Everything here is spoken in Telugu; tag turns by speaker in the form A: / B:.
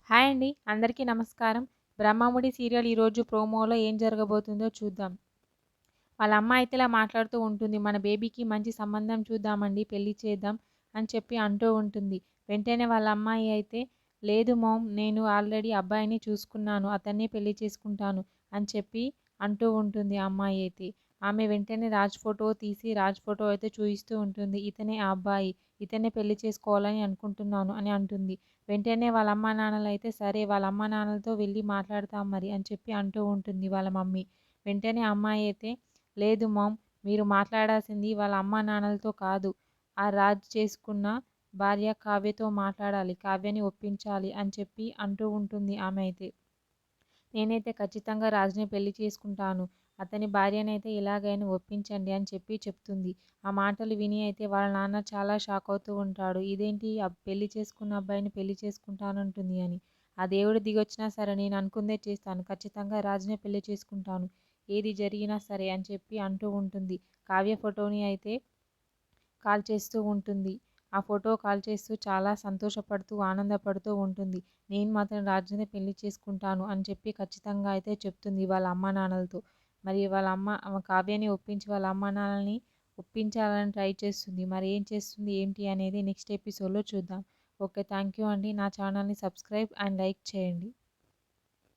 A: హాయ్ అండి. అందరికీ నమస్కారం. 'బ్రహ్మముడి' సీరియల్ ఈరోజు ప్రోమోలో ఏం జరగబోతుందో చూద్దాం. వాళ్ళ అమ్మ అయితే ఇలా మాట్లాడుతూ ఉంటుంది. మన బేబీకి మంచి సంబంధం చూద్దామండి, పెళ్లి చేద్దాం అని చెప్పి అంటూ ఉంటుంది. వెంటనే వాళ్ళ అమ్మాయి అయితే, లేదు మామ్, నేను ఆల్రెడీ అబ్బాయిని చూసుకున్నాను, అతన్నే పెళ్లి చేసుకుంటాను అని చెప్పి అంటూ ఉంటుంది ఆ అమ్మాయి అయితే. ఆమె వెంటనే రాజ్ ఫోటో తీసి రాజ్ ఫోటో అయితే చూయిస్తూ ఉంటుంది. ఇతనే ఆ అబ్బాయి, ఇతనే పెళ్లి చేసుకోవాలని అనుకుంటున్నాను అని అంటుంది. వెంటనే వాళ్ళ అమ్మా నాన్నలు అయితే, సరే వాళ్ళ అమ్మా నాన్నలతో వెళ్ళి మాట్లాడతాం మరి అని చెప్పి అంటూ ఉంటుంది వాళ్ళ మమ్మీ. వెంటనే అమ్మాయి అయితే, లేదు మామ్, మీరు మాట్లాడాల్సింది వాళ్ళ అమ్మా నాన్నలతో కాదు, ఆ రాజ్ చేసుకున్న భార్య కావ్యతో మాట్లాడాలి, కావ్యని ఒప్పించాలి అని చెప్పి అంటూ ఉంటుంది ఆమె అయితే. నేనైతే ఖచ్చితంగా రాజ్‌ని పెళ్లి చేసుకుంటాను, అతని భార్యనైతే ఎలాగైనా ఒప్పించండి అని చెప్పి చెప్తుంది. ఆ మాటలు విని అయితే వాళ్ళ నాన్న చాలా షాక్ అవుతూ ఉంటాడు. ఇదేంటి, పెళ్లి చేసుకున్న అబ్బాయిని పెళ్లి చేసుకుంటానంటుంది అని. ఆ దేవుడు దిగొచ్చినా సరే నేను అనుకుందే చేస్తాను, ఖచ్చితంగా రాజ్‌నే పెళ్లి చేసుకుంటాను, ఏది జరిగినా సరే అని చెప్పి అంటూ ఉంటుంది. కావ్య ఫోటోని అయితే కాల్ చేస్తూ ఉంటుంది. ఆ ఫోటో కాల్ చేస్తూ చాలా సంతోషపడుతూ, ఆనందపడుతూ ఉంటుంది. నేను మాత్రం రాజునే పెళ్లి చేసుకుంటాను అని చెప్పి ఖచ్చితంగా అయితే చెప్తుంది వాళ్ళ అమ్మా నాన్నలతో. మరి వాళ్ళ కావ్యని ఒప్పించి వాళ్ళ అమ్మా నాన్నలని ఒప్పించాలని ట్రై చేస్తుంది. మరి ఏం చేస్తుంది ఏంటి అనేది నెక్స్ట్ ఎపిసోడ్‌లో చూద్దాం. ఓకే. థ్యాంక్ యూ అండి. నా ఛానల్‌ని సబ్స్క్రైబ్ అండ్ లైక్ చేయండి.